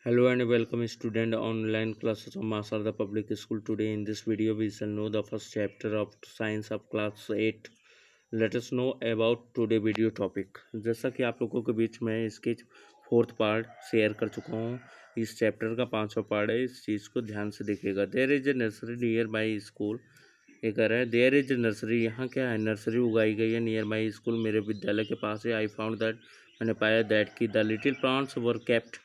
Hello and welcome student online classes of Masarda Public School. Today in this video we shall know the first chapter of science of class 8. Let us know about today video topic. जैसा कि आप लोगों के बीच में इसके fourth part share कर चुका हूँ, इस चैप्टर का 5वां पार्ट है। इस चीज़ को ध्यान से देखिएगा। There is a nursery near by school. ये कह रहा है देयर इज नर्सरी, यहाँ क्या है, नर्सरी उगाई गई है नियर बाई स्कूल, मेरे विद्यालय के पास है। आई फाउंड दैट, मैंने पाया दैट कि the little plants were kept,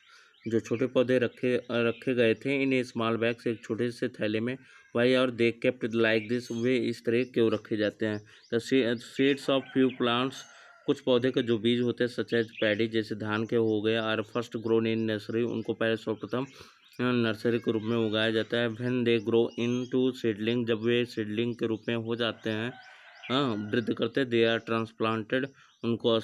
जो छोटे पौधे रखे गए थे इन स्मॉल बैग्स, एक छोटे से थैले में। वाई और दे केप्ट लाइक दिस, वे इस तरह क्यों रखे जाते हैं। The seeds of few plants, कुछ पौधे के जो बीज होते हैं सच एज पैडी, जैसे धान के हो गए, are first grown in nursery, उनको पहले सर्वप्रथम नर्सरी के रूप में उगाया जाता है। When they grow into seedling, जब वे सीडलिंग के रूप में हो जाते हैं, हाँ वृद्धि करते, दे आर ट्रांसप्लांटेड, उनको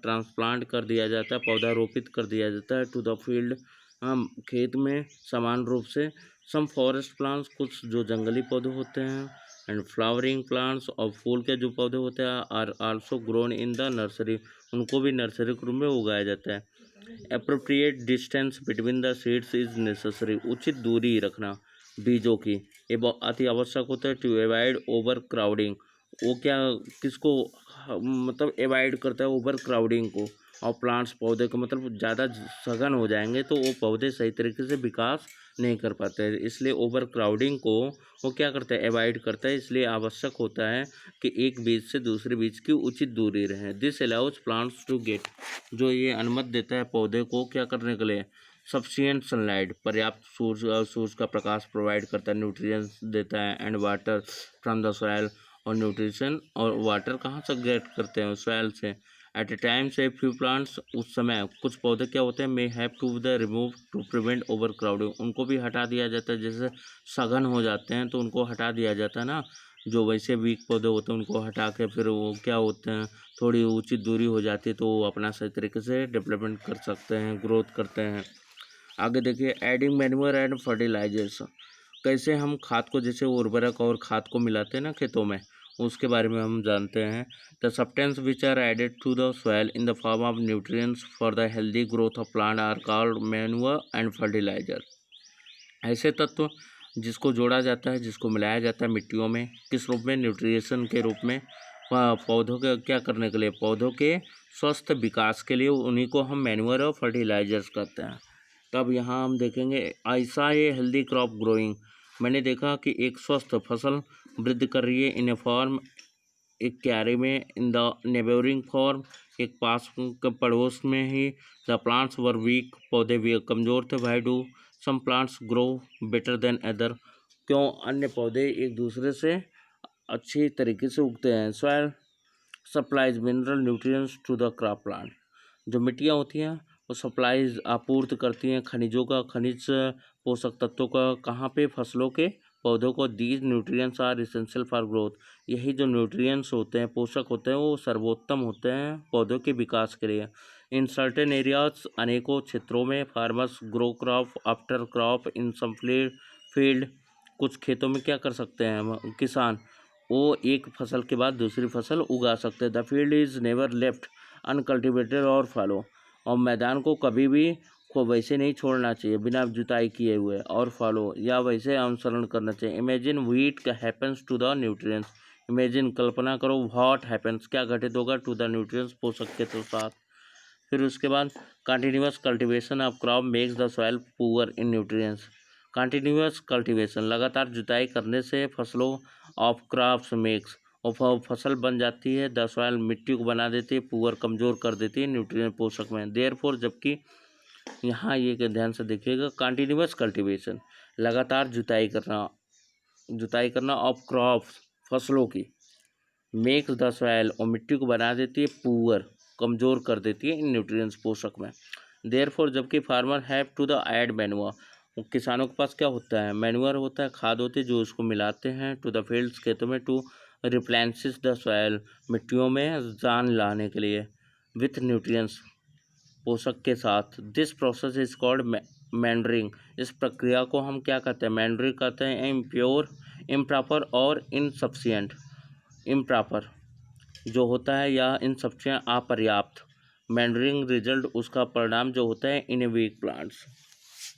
ट्रांसप्लांट कर दिया जाता है, पौधारोपित कर दिया जाता है। टू द फील्ड, हम खेत में समान रूप से। सम फॉरेस्ट प्लांट्स, कुछ जो जंगली पौधे होते हैं, एंड फ्लावरिंग प्लांट्स, और फूल के जो पौधे होते हैं, are also grown in the nursery, उनको भी नर्सरी के रूप में उगाया जाता है। Appropriate distance between the seeds is necessary, उचित दूरी रखना बीजों की ये अति आवश्यक होता है। टू अवॉइड ओवर क्राउडिंग, वो क्या किसको मतलब अवॉइड करता है, ओवर क्राउडिंग को। और प्लांट्स, पौधे को मतलब ज़्यादा सघन हो जाएंगे तो वो पौधे सही तरीके से विकास नहीं कर पाते हैं, इसलिए ओवर क्राउडिंग को वो क्या करता है, अवॉइड करता है। इसलिए आवश्यक होता है कि एक बीज से दूसरे बीज की उचित दूरी रहे। This allows plants to get, जो ये अनुमति देता है पौधे को क्या करने के लिए, सफिशिएंट सनलाइट, पर्याप्त सूरज का प्रकाश प्रोवाइड करता है, न्यूट्रिएंट्स देता है, and water from the soil, और न्यूट्रिशन और वाटर कहाँ से गेट करते हैं, सॉइल से। एट ए टाइम से फ्यू प्लांट्स, उस समय कुछ पौधे क्या होते हैं, may have to the remove to prevent overcrowding, उनको भी हटा दिया जाता है। जैसे सघन हो जाते हैं तो उनको हटा दिया जाता है ना, जो वैसे वीक पौधे होते हैं उनको हटा के फिर वो क्या होते हैं, थोड़ी उचित दूरी हो जाती है तो वो अपना सही तरीके से डेवलपमेंट कर सकते हैं, ग्रोथ करते हैं। आगे देखिए, एडिंग मैन्योर एंड फर्टिलाइजर्स, कैसे हम खाद को, जैसे उर्वरक और खाद को मिलाते हैं ना खेतों में, उसके बारे में हम जानते हैं। The substance which are added to the soil in the form of nutrients for the healthy growth of plant are called manure and fertiliser. ऐसे तत्व जिसको जोड़ा जाता है, जिसको मिलाया जाता है मिट्टियों में, किस रूप में, न्यूट्रिएशन के रूप में, पौधों के क्या करने के लिए, पौधों के स्वस्थ विकास के लिए, उन्हीं को हम मैन्योर और फर्टिलाइजर्स कहते हैं। तब यहाँ हम देखेंगे, ऐसा ये हेल्दी क्रॉप ग्रोइंग, मैंने देखा कि एक स्वस्थ फसल वृद्धि कर रही है। इन ए फॉर्म, एक क्यारे में, इन द नेबरिंग फॉर्म, एक पास पड़ोस में ही। द प्लांट्स वर वीक, पौधे भी कमज़ोर थे। Why do some plants grow better than other, क्यों अन्य पौधे एक दूसरे से अच्छी तरीके से उगते हैं। Soil supplies mineral nutrients to the crop plant, जो मिट्टियाँ होती हैं वो सप्लाईज आपूर्ति करती हैं खनिजों का, खनिज पोषक तत्वों का, कहाँ पे, फसलों के पौधों को। These nutrients are essential for growth, यही जो न्यूट्रिएंट्स होते हैं, पोषक होते हैं, वो सर्वोत्तम होते हैं पौधों के विकास के लिए। इन सर्टेन एरियाज, अनेकों क्षेत्रों में, farmers grow crop after crop in some field, कुछ खेतों में क्या कर सकते हैं किसान, वो एक फसल के बाद दूसरी फसल उगा सकते हैं। The field is never left uncultivated और फॉलो, और मैदान को कभी भी को वैसे नहीं छोड़ना चाहिए बिना जुताई किए हुए, और फॉलो या वैसे अनुसरण करना चाहिए। Imagine what happens to the nutrients, imagine कल्पना करो, व्हाट हैपन्स क्या घटित होगा, टू द न्यूट्रिएंट्स पोषक के तो साथ। फिर उसके बाद, continuous cultivation of crop makes the soil poor in nutrients. Continuous cultivation, लगातार जुताई करने से फसलों ऑफ क्रॉप्स मेक्स, और फसल बन जाती है, द सॉइल मिट्टी को बना देती है, पुअर कमज़ोर कर देती है न्यूट्रिएंट पोषक में। देयरफॉर, जबकि यहाँ ये ध्यान से देखिएगा, कंटिन्यूअस कल्टीवेशन, लगातार जुताई करना ऑफ क्रॉप्स, फसलों की, मेक्स द सॉइल, और मिट्टी को बना देती है, पुअर कमज़ोर कर देती है इन न्यूट्रिएंट्स पोषक में। देयरफॉर, जबकि farmer have to the add manure, किसानों के पास क्या होता है, मैन्योर होता है, खाद होती है जो उसको मिलाते हैं, टू द फील्ड्स, खेतों में, टू रिप्लेनिश द सॉइल, मिट्टियों में जान लाने के लिए, विथ न्यूट्रिएंट्स, पोषक के साथ। This process is called meandering, इस प्रक्रिया को हम क्या कहते हैं, मैंडरिंग कहते हैं। इम्प्योर, इम्प्रॉपर और इनसफिशिएंट, इम्प्रॉपर जो होता है, या इनसफिशिएंट अपर्याप्त। मैंडरिंग रिजल्ट, उसका परिणाम जो होता है, इन वीक प्लांट्स,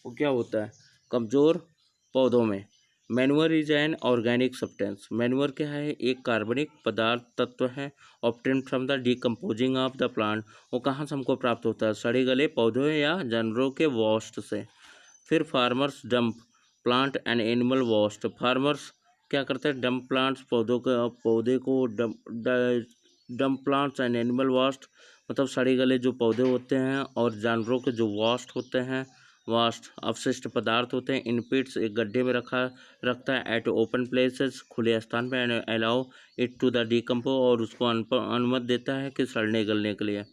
वो क्या होता है, कमज़ोर पौधों में। Manure is an organic substance. Manure क्या है, एक कार्बनिक पदार्थ तत्व है, obtain from the decomposing of the plant. वो कहाँ से हमको प्राप्त होता है, सड़े गले पौधों या जानवरों के वॉस्ट से। फिर farmers dump plant and animal waste. Farmers क्या करते हैं, डंप प्लांट्स पौधे को dump plants and animal waste, मतलब सड़े गले जो पौधे होते हैं और जानवरों के जो वॉस्ट होते हैं, वास्ट अवशिष्ट पदार्थ होते हैं, इन पिट्स एक गड्ढे में रखता है एट ओपन प्लेसेस, खुले स्थान पे, and allow it to the decompose, और उसको अनुमति देता है कि सड़ने गलने के लिए।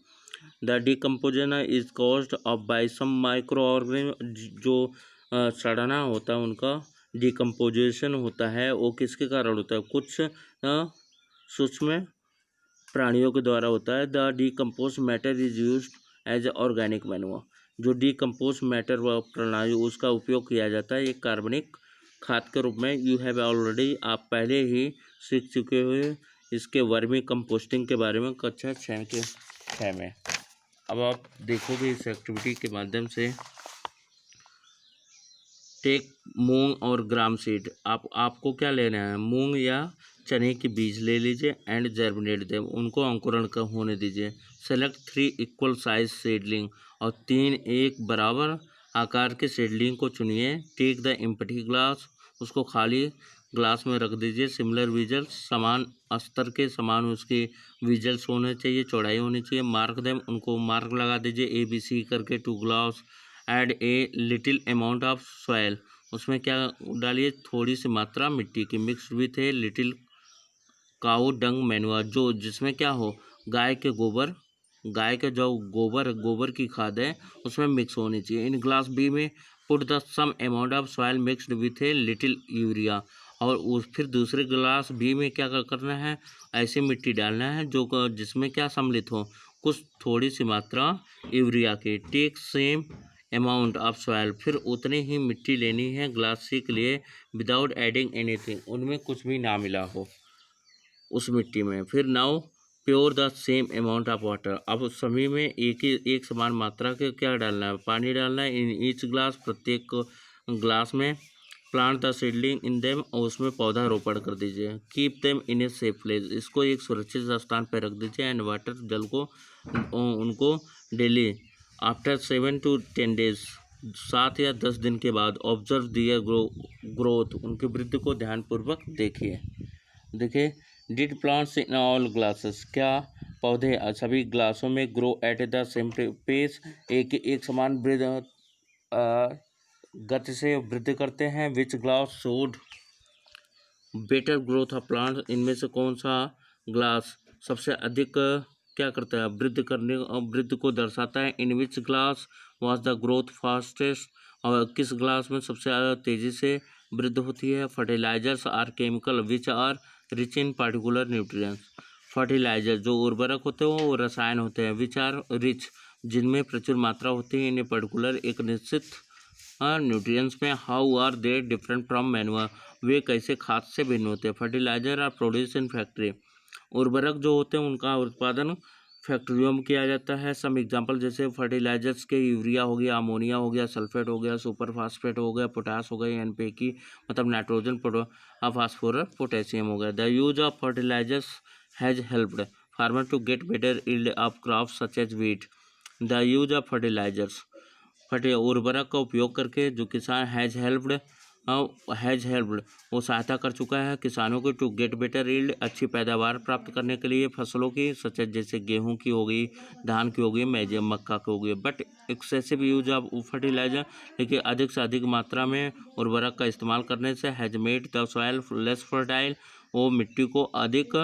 The decomposition is caused of by some microorganism. जो सड़ना होता है उनका डिकम्पोजिशन होता है, वो किसके कारण होता है, कुछ सूक्ष्म प्राणियों के द्वारा होता है। The decompose matter is use as organic manure. जो डिकम्पोज मैटर व प्रणाली उसका उपयोग किया जाता है एक कार्बनिक खाद के रूप में। यू हैव ऑलरेडी, आप पहले ही सीख चुके हुए इसके वर्मी कंपोस्टिंग के बारे में कक्षा 6 में। अब आप देखोगे इस एक्टिविटी के माध्यम से, टेक मूंग और ग्राम सीड। आपको क्या लेना है, मूंग या चने के बीज ले लीजिए एंड जर्मिनेट दें, उनको अंकुरण का होने दीजिए। सेलेक्ट 3 इक्वल साइज सीडलिंग, और 3 एक बराबर आकार के सीडलिंग को चुनिए। टेक द एम्प्टी ग्लास, उसको खाली ग्लास में रख दीजिए। सिमिलर विजल्स, समान स्तर के समान उसके विजल्स होने चाहिए, चौड़ाई होनी चाहिए। मार्क देम, उनको मार्क लगा दीजिए ABC करके। 2 glass, add a little amount of soil, उसमें क्या डालिए, थोड़ी सी मात्रा मिट्टी की। Mix with a little cow dung manure, जो जिसमें क्या हो, गाय के जो गोबर की खाद है उसमें मिक्स होनी चाहिए। इन ग्लास बी में put the some amount of soil mixed with a little urea, और फिर दूसरे ग्लास बी में क्या करना है, ऐसी मिट्टी डालना है जो जिसमें क्या सम्मिलित हो, कुछ थोड़ी सी मात्रा यूरिया की। Take same amount of soil, फिर उतनी ही मिट्टी लेनी है ग्लास सी के लिए, विदाउट एडिंग एनीथिंग, उनमें कुछ भी ना मिला हो उस मिट्टी में। फिर now pure the same amount of water, अब सभी में एक समान मात्रा के क्या डालना है, पानी डालना है। इन ईच ग्लास, प्रत्येक ग्लास में। Plant the seedling in them, और उसमें पौधा रोपण कर दीजिए। Keep them in a safe place, इसको एक सुरक्षित स्थान पर रख दीजिए। एंड वाटर, जल को उनको डेली आफ्टर 7 to 10 days, 7 या 10 दिन के बाद। ऑब्जर्व दियर ग्रोथ, उनकी वृद्धि को ध्यानपूर्वक देखिए। Did plants in all glasses, क्या पौधे सभी ग्लासों में grow at the same pace, एक समान गति से वृद्धि करते हैं। Which glass showed better growth of plant, इनमें से कौन सा ग्लास सबसे अधिक क्या करता है, वृद्धि को दर्शाता है। In which glass was the growth fastest, और किस ग्लास में सबसे ज़्यादा तेज़ी से वृद्धि होती है। Fertilisers are chemical which are rich in particular nutrients, fertiliser जो उर्वरक होते हैं वो रसायन होते हैं। विच आर रिच, जिनमें प्रचुर मात्रा होती है, इन पर्टिकुलर एक निश्चित न्यूट्रिएंट्स में। How are they different from manure, वे कैसे खाद से भिन्न होते हैं। Fertiliser are produce in factory, उर्वरक जो होते हैं उनका उत्पादन फैक्ट्रियों में किया जाता है। सम एग्जांपल, जैसे फर्टिलाइजर्स के यूरिया हो गया, अमोनिया हो गया, सल्फेट हो गया, सुपर फास्फेट हो गया, पोटास हो गया, एनपीके मतलब नाइट्रोजन, फास्फोरस, पोटेशियम हो गया। The use of fertilisers has helped farmer to get better yield of crops such as wheat. The use of fertilisers, उर्वरक का उपयोग करके जो किसान हैज़ हेल्प्ड वो सहायता कर चुका है किसानों को टू गेट बेटर यील्ड, अच्छी पैदावार प्राप्त करने के लिए फसलों की, सच जैसे गेहूं की हो गई, धान की हो गई, मक्का की हो गई। But excessive use of fertiliser, लेकिन अधिक से अधिक मात्रा में उर्वरक का इस्तेमाल करने से has made the soil less fertile, वो मिट्टी को अधिक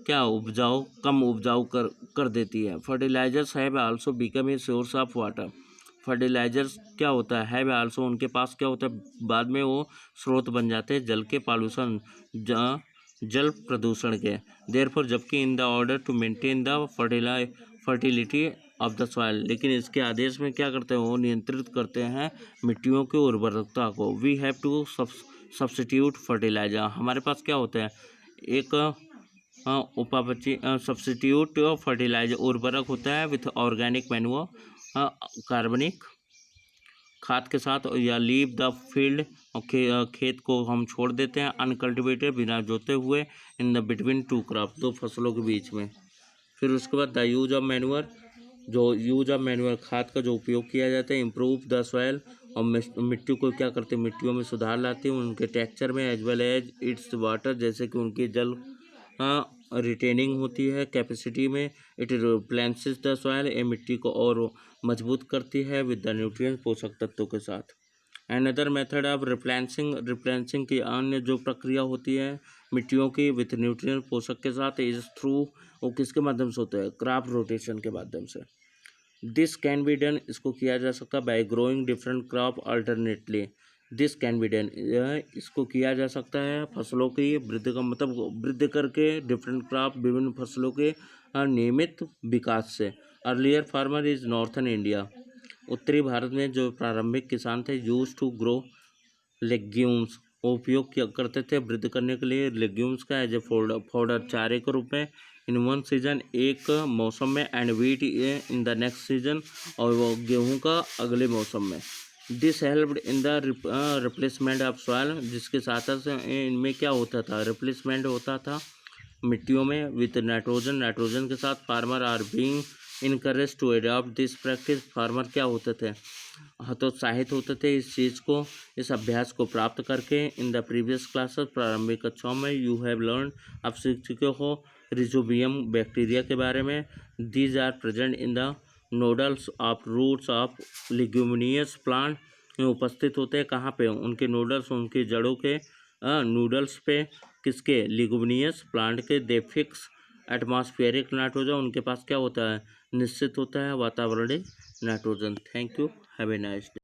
कम उपजाऊ कर देती है। Fertilisers have also become a source of water, fertilisers क्या होता है आल्सो, उनके पास क्या होता है, बाद में वो स्रोत बन जाते हैं जल के पॉल्यूशन, जल प्रदूषण के। देयरफॉर, जबकि in the order to maintain the fertility of the soil, लेकिन इसके आदेश में क्या करते हैं, वो नियंत्रित करते हैं मिट्टियों की उर्वरकता को। We have to substitute fertiliser, हमारे पास क्या होता है, एक सब्स्टिट्यूट फर्टिलाइजर उर्वरक होता है विथ ऑर्गेनिक मैन्युअर, खाद के साथ, या लीव द फील्ड, और खेत को हम छोड़ देते हैं अनकल्टिवेटेड, बिना जोते हुए, in the between two crop, दो फसलों के बीच में। फिर उसके बाद द यूज ऑफ मैन्योर, जो यूज ऑफ मैन्योर खाद का जो उपयोग किया जाता है, इम्प्रूव द सॉयल, और मिट्टी को क्या करते हैं, मिट्टियों में सुधार लाती है, उनके टेक्सचर में, as well as its water, जैसे कि उनकी जल रिटेनिंग होती है कैपेसिटी में। इट रिप्लेनिशेस द सॉयल, ये मिट्टी को और मजबूत करती है विद द न्यूट्रिएंट, पोषक तत्वों के साथ। अनदर मेथड ऑफ रिप्लेनिशिंग की अन्य जो प्रक्रिया होती है मिट्टियों की विथ न्यूट्रिएंट, पोषक के साथ, इज थ्रू, वो किसके माध्यम से होता है, क्रॉप रोटेशन के माध्यम से। दिस कैन बी डन, इसको किया जा सकता है bye growing different crop alternately. This can be done, इसको किया जा सकता है फसलों की वृद्धि का मतलब वृद्धि करके, डिफरेंट क्रॉप, विभिन्न फसलों के नियमित विकास से। Earlier farmer is northern India, उत्तरी भारत में जो प्रारंभिक किसान थे, यूज टू ग्रो लेग्यूम्स, वो उपयोग किया करते थे वृद्धि करने के लिए लेग्यूम्स का, एज ए फोडर, चारे के रूप में, इन वन सीजन, एक मौसम में, and wheat in the next season, और वो गेहूं का अगले मौसम में। This helped in the replacement of soil, जिसके साथ इनमें क्या होता था, रिप्लेसमेंट होता था मिट्टियों में विथ नाइट्रोजन के साथ। Farmer are being encourage to adopt this practice, farmer क्या होते थे, हतोत्साहित होते थे इस चीज़ को, इस अभ्यास को प्राप्त करके। इन द प्रीवियस क्लासेस, प्रारंभिक कक्षाओं में, यू हैव लर्न, आप सीख चुके हो रिजोबियम बैक्टीरिया के बारे में। These are present in the nodules of roots of leguminous plant, उपस्थित होते हैं कहाँ पे, उनके नोडल्स, उनकी जड़ों के नूडल्स पे, किसके, लिग्यूमिनियस प्लांट के। दे फिक्स एटमॉस्फेरिक नाइट्रोजन, उनके पास क्या होता है, निश्चित होता है वातावरणीय nitrogen. Thank you, have a nice day.